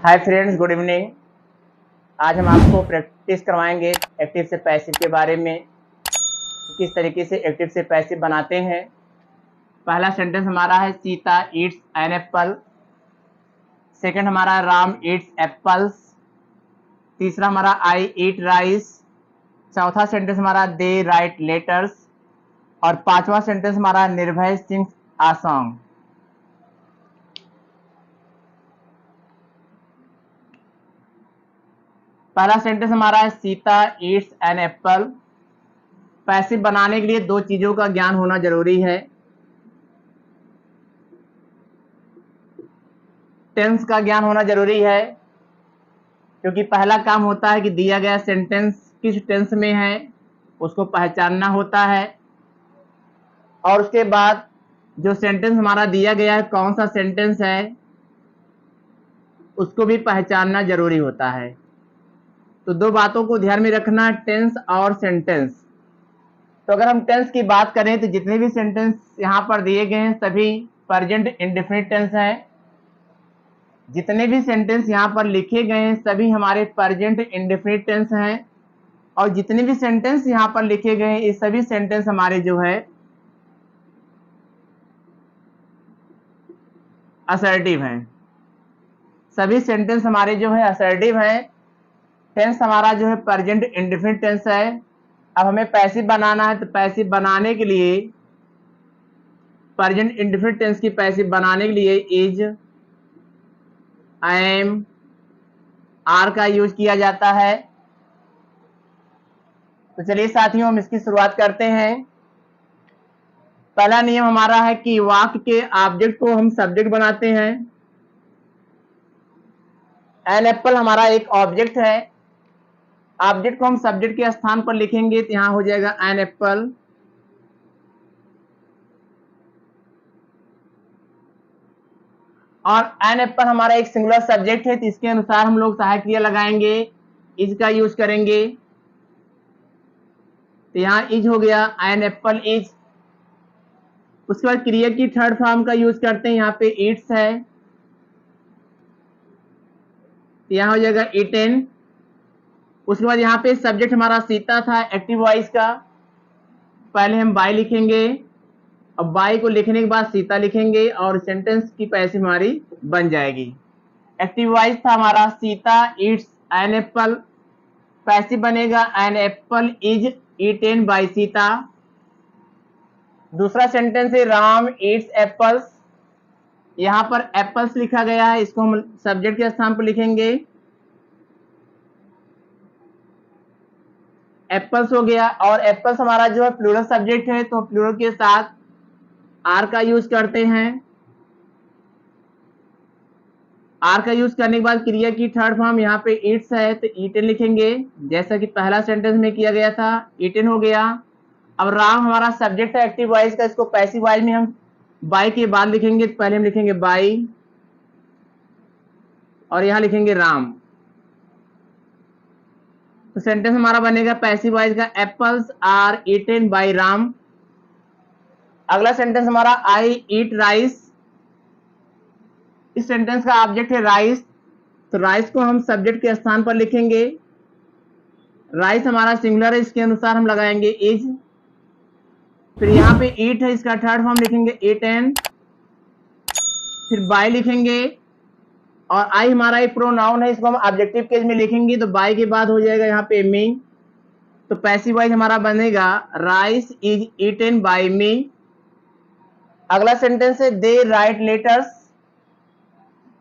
Hi friends, good evening. आज हम आपको प्रैक्टिस करवाएंगे एक्टिव से पैसिव के बारे में, किस तरीके से एक्टिव से पैसिव बनाते हैं। पहला सेंटेंस हमारा है Sita eats an apple. Second हमारा राम ईट्स एप्पल्स। तीसरा हमारा आई ईट राइस। चौथा सेंटेंस हमारा दे राइट लेटर्स। और पांचवा सेंटेंस हमारा निर्भय सिंग्स आ सॉन्ग। पहला सेंटेंस हमारा है Sita eats an apple. Passive बनाने के लिए दो चीजों का ज्ञान होना जरूरी है। टेंस का ज्ञान होना जरूरी है, क्योंकि पहला काम होता है कि दिया गया सेंटेंस किस टेंस में है उसको पहचानना होता है, और उसके बाद जो सेंटेंस हमारा दिया गया है कौन सा सेंटेंस है उसको भी पहचानना जरूरी होता है। तो दो बातों को ध्यान में रखना, टेंस और सेंटेंस। तो अगर हम टेंस की बात करें तो जितने भी सेंटेंस यहाँ पर दिए गए हैं सभी प्रेजेंट इंडेफिनिट टेंस है। जितने भी सेंटेंस यहाँ पर लिखे गए हैं सभी हमारे प्रेजेंट इंडेफिनिट टेंस हैं, और जितने भी सेंटेंस यहाँ पर लिखे गए हैं ये सभी सेंटेंस हमारे जो है असर्टिव हैं। सभी सेंटेंस हमारे जो है असर्टिव हैं। टेंस हमारा जो है प्रेजेंट इंडेफिनिट टेंस है। अब हमें पैसिव बनाना है, तो पैसिव बनाने के लिए प्रेजेंट इंडेफिनिट टेंस की पैसिव बनाने के लिए इज, एम, आर का यूज किया जाता है। तो चलिए साथियों, हम इसकी शुरुआत करते हैं। पहला नियम हमारा है कि वाक्य के ऑब्जेक्ट को हम सब्जेक्ट बनाते हैं। एन एप्पल हमारा एक ऑब्जेक्ट है। ऑब्जेक्ट को हम सब्जेक्ट के स्थान पर लिखेंगे तो यहां हो जाएगा एन एप्पल। और एन एप्पल हमारा एक सिंगुलर सब्जेक्ट है, तो इसके अनुसार हम लोग सहायक क्रिया लगाएंगे, इज का यूज करेंगे। तो यहाँ इज हो गया, एन एप्पल इज। उसके बाद क्रिया की थर्ड फॉर्म का यूज करते हैं, यहाँ पे ईट्स है, तो यहाँ हो जाएगा ईटेन। उसके बाद यहाँ पे सब्जेक्ट हमारा सीता था एक्टिव वॉइस का, पहले हम बाय लिखेंगे, अब बाय को लिखने के बाद सीता लिखेंगे और सेंटेंस की पैसिव हमारी बन जाएगी। एक्टिव वॉइस था हमारा Sita eats an apple, passive बनेगा an apple is eaten by Sita. दूसरा सेंटेंस है राम ईट्स एप्पल्स। यहां पर एप्पल्स लिखा गया है, इसको हम सब्जेक्ट के स्थान पर लिखेंगे, एप्पल्स हो गया। और एप्पल्स हमारा जो है प्लूरल सब्जेक्ट है, तो प्लूरल के साथ आर का यूज करते हैं। आर का यूज करने के बाद क्रिया की थर्ड फॉर्म यहाँ पे ईट्स है, तो ईटेन लिखेंगे, जैसा कि पहला सेंटेंस में किया गया था, ईटेन हो गया। अब राम हमारा सब्जेक्ट है एक्टिव वॉइस का, इसको पैसिव वॉइस में हम बाय के बाद लिखेंगे, तो पहले हम लिखेंगे बाय और यहां लिखेंगे राम। तो सेंटेंस हमारा बनेगा पैसिव वॉइस का, apples are eaten by Ram. अगला सेंटेंस हमारा आई ईट राइस। इस सेंटेंस का ऑब्जेक्ट है राइस, तो राइस को हम सब्जेक्ट के स्थान पर लिखेंगे। राइस हमारा सिंगुलर है, इसके अनुसार हम लगाएंगे इज। फिर यहाँ पे ईट है, इसका थर्ड फॉर्म लिखेंगे ईटेन, फिर बाय लिखेंगे। और आई हमारा एक प्रोनाउन है, इसको हम ऑब्जेक्टिव केस में लिखेंगे, तो बाय के बाद हो जाएगा यहाँ पे मी। तो पैसिव वॉइस हमारा बनेगा राइस इज ईटेन बाय मी। अगला सेंटेंस है दे राइट लेटर्स।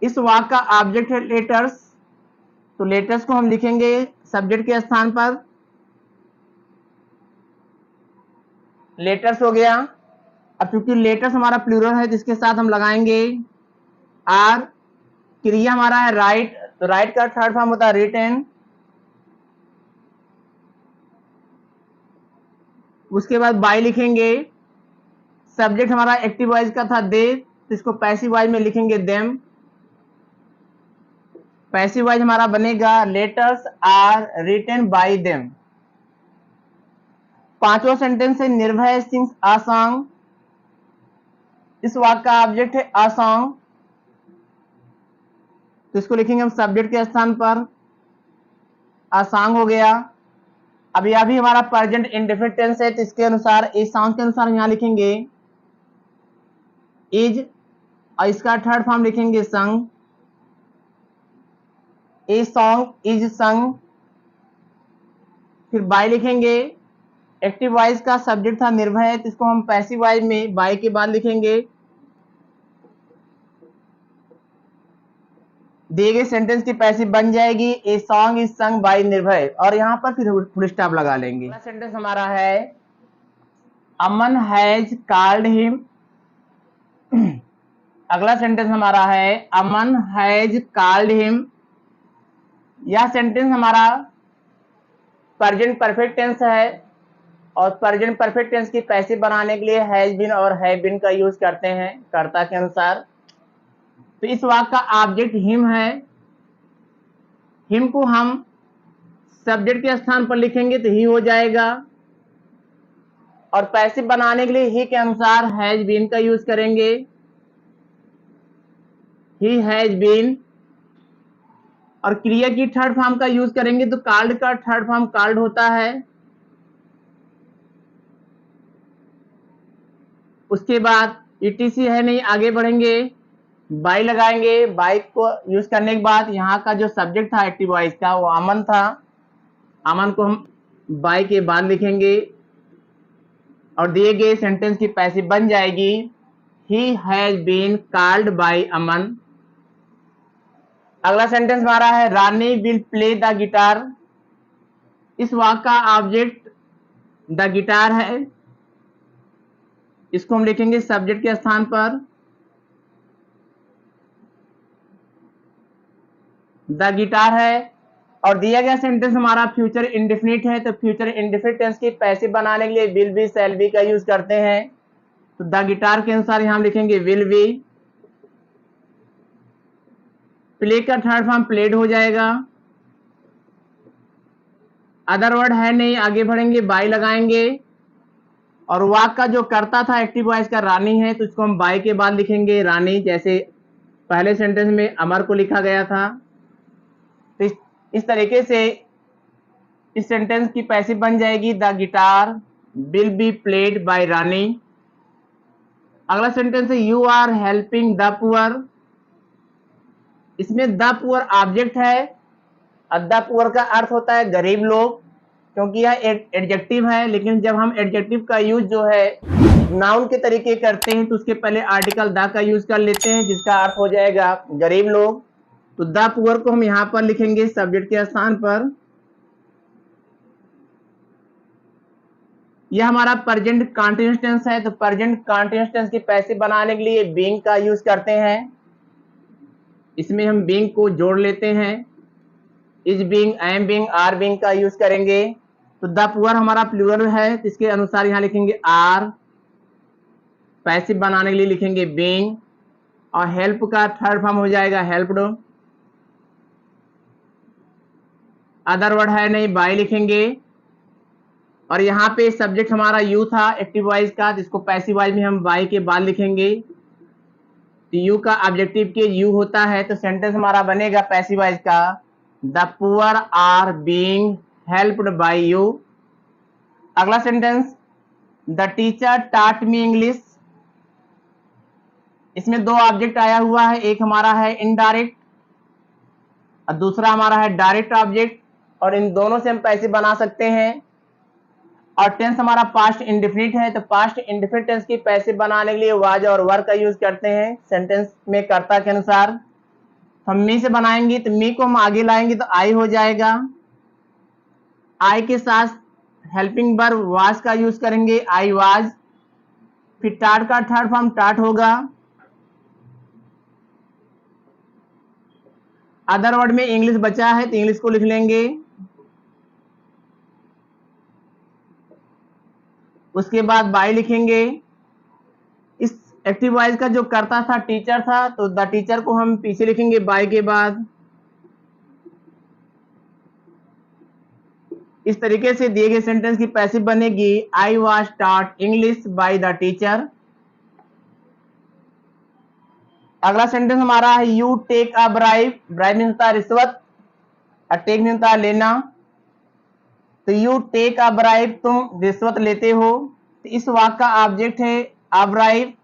इस वाक्य का ऑब्जेक्ट है लेटर्स, तो लेटर्स को हम लिखेंगे सब्जेक्ट के स्थान पर, लेटर्स हो गया। अब चूंकि लेटर्स हमारा प्लूरल है तो इसके साथ हम लगाएंगे आर। क्रिया हमारा है राइट, तो राइट का थर्ड फॉर्म होता है रिटन। उसके बाद बाय लिखेंगे, सब्जेक्ट हमारा एक्टिव वॉइस का था दे, तो इसको पैसिव वॉइस में लिखेंगे देम। पैसिव वॉइस हमारा बनेगा letters are written by them. पांचवा सेंटेंस है निर्भय सिंग्स अ सॉन्ग। इस वाक्य का ऑब्जेक्ट है अ सॉन्ग, तो इसको लिखेंगे हम सब्जेक्ट के स्थान पर, अ सॉन्ग हो गया। अब यह भी हमारा प्रेजेंट इंडेफिनिट टेंस है, तो इसके अनुसार इस सॉन्ग के अनुसार यहाँ लिखेंगे इज, और इसका थर्ड फॉर्म लिखेंगे संग, ए सॉन्ग इज संग। फिर बाय लिखेंगे, एक्टिव वॉइस का सब्जेक्ट था निर्भय, तो इसको हम पैसिव वॉइस में बाय के बाद लिखेंगे। दिए गए सेंटेंस की पैसिव बन जाएगी a song is sung by निर्भय, और यहाँ पर फिर फुल स्टॉप लगा लेंगे। अगला सेंटेंस हमारा है अमन हैज कॉल्ड हिम। अगला सेंटेंस हमारा है अमन हैज कॉल्ड हिम। यह सेंटेंस हमारा प्रेजेंट परफेक्ट टेंस है, और प्रेजेंट परफेक्ट टेंस की पैसिव बनाने के लिए हैज बीन और हैव बीन का यूज करते हैं कर्ता के अनुसार। तो इस वाक्य का ऑब्जेक्ट हिम है, हिम को हम सब्जेक्ट के स्थान पर लिखेंगे तो ही हो जाएगा, और पैसिव बनाने के लिए ही के अनुसार हैज बीन का यूज करेंगे, ही हैज बीन। और क्रिया की थर्ड फॉर्म का यूज करेंगे तो कॉल्ड का थर्ड फॉर्म कॉल्ड होता है। उसके बाद ईटीसी है नहीं, आगे बढ़ेंगे, बाय लगाएंगे। बाय को यूज करने के बाद यहाँ का जो सब्जेक्ट था एक्टिव वॉइस का वो अमन था, अमन को हम बाय के बाद लिखेंगे, और दिए गए सेंटेंस की पैसिव बन जाएगी he has been called by Aman. अगला सेंटेंस हमारा है Rani will play the guitar. इस वाक्य का ऑब्जेक्ट द गिटार है, इसको हम लिखेंगे सब्जेक्ट के स्थान पर, द गिटार है। और दिया गया सेंटेंस हमारा फ्यूचर इंडेफिनिट है, तो फ्यूचर इंडेफिनिट टेंस की पैसिव बनाने के लिए विल बी शैल बी का यूज करते हैं। तो द गिटार के अनुसार यहां हम लिखेंगे विल बी। प्ले का थर्ड फॉर्म प्लेड हो जाएगा। अदर वर्ड है नहीं, आगे बढ़ेंगे, बाय लगाएंगे, और वाक का जो करता था एक्टिव वॉइस का रानी है, तो इसको हम बाय के बाद लिखेंगे रानी, जैसे पहले सेंटेंस में अमर को लिखा गया था। तो इस तरीके से इस सेंटेंस की पैसिव बन जाएगी the guitar will be played by Rani. अगला सेंटेंस है you are helping the poor. इसमें द पुअर ऑब्जेक्ट है, और द पुअर का अर्थ होता है गरीब लोग, क्योंकि यह एडजेक्टिव है। लेकिन जब हम एडजेक्टिव का यूज जो है नाउन के तरीके करते हैं तो उसके पहले आर्टिकल द का यूज कर लेते हैं, जिसका अर्थ हो जाएगा गरीब लोग। तो द पुअर को हम यहां पर लिखेंगे सब्जेक्ट के स्थान पर। यह हमारा प्रेजेंट कंटीन्यूअस टेंस है, तो प्रेजेंट कंटीन्यूअस टेंस की पैसिव बनाने के लिए बीइंग का यूज करते हैं। इसमें हम बीइंग को जोड़ लेते हैं, is being, I am being, are being का यूज करेंगे। तो द पुअर हमारा प्लूरल है, तो इसके अनुसार यहां लिखेंगे आर। पैसिव बनाने के लिए लिखेंगे बीइंग, और हेल्प का थर्ड फॉर्म हो जाएगा हेल्प्ड। अदर वर्ड है नहीं, बाय लिखेंगे, और यहाँ पे सब्जेक्ट हमारा यू था एक्टिव वॉइस का, जिसको पैसिव वॉइस में हम बाय के बाद लिखेंगे। तो यू का ऑब्जेक्टिव के यू होता है, तो सेंटेंस हमारा बनेगा पैसिव वॉइस का the poor are being helped by you. अगला sentence the teacher taught me English. इसमें दो ऑब्जेक्ट आया हुआ है, एक हमारा है इनडायरेक्ट और दूसरा हमारा है डायरेक्ट ऑब्जेक्ट, और इन दोनों से हम पैसिव बना सकते हैं। और टेंस हमारा पास्ट इंडेफिनिट है, तो पास्ट इंडेफिनिट टेंस की पैसिव बनाने के लिए वाज और वर का यूज करते हैं सेंटेंस में कर्ता के अनुसार। हम मी से बनाएंगे, तो मी को हम आगे लाएंगे तो आई हो जाएगा। आई के साथ हेल्पिंग वर्ब वाज का यूज करेंगे, आई वाज। फिर टाट का थर्ड फॉर्म टाट होगा। अदर वर्ड में इंग्लिश बचा है, तो इंग्लिश को लिख लेंगे। उसके बाद बाय लिखेंगे। इस एक्टिव वॉइस का जो करता था टीचर था, तो द टीचर को हम पीछे लिखेंगे बाय के बाद। इस तरीके से दिए गए सेंटेंस की पैसिव बनेगी I was taught English by the teacher. अगला सेंटेंस हमारा है you take a bribe. Bribe में होता है रिश्वत, और टेक में होता है लेना। तो यू टेक अ ब्राइब, तुम रिश्वत लेते हो। तो इस वाक्य का ऑब्जेक्ट है अ ब्राइब।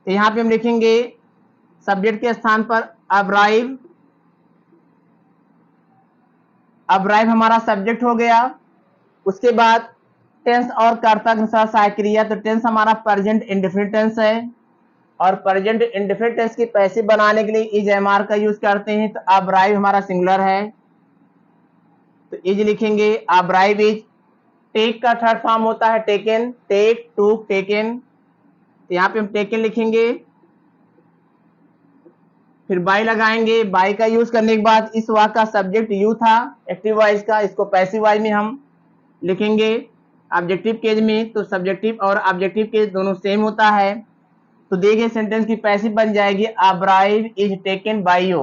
तो यहां पे हम लिखेंगे सब्जेक्ट के स्थान पर अ ब्राइब। अ ब्राइब हमारा सब्जेक्ट हो गया। उसके बाद टेंस और कर्ता के अनुसार सहायक क्रिया। तो टेंस हमारा प्रेजेंट इंडेफिनिट टेंस है, और प्रेजेंट इंडेफिनिट टेंस की पैसिव बनाने के लिए इज एमआर का यूज करते हैं। तो अ ब्राइब हमारा सिंगुलर है, तो इज लिखेंगे। अ ब्राइब इज। टेक का थर्ड फॉर्म होता है टेकन, टेक, टूक, टेकन। तो यहाँ पे हम टेकन लिखेंगे, फिर बाय लगाएंगे। बाय का यूज करने के बाद इस वाक्य का सब्जेक्ट यू था एक्टिव वॉइस का, इसको पैसिव वॉइस में हम लिखेंगे ऑब्जेक्टिव केस में। तो सब्जेक्टिव और ऑब्जेक्टिव केस दोनों सेम होता है। तो देखिए सेंटेंस की पैसिव बन जाएगी अ bribe is taken by you.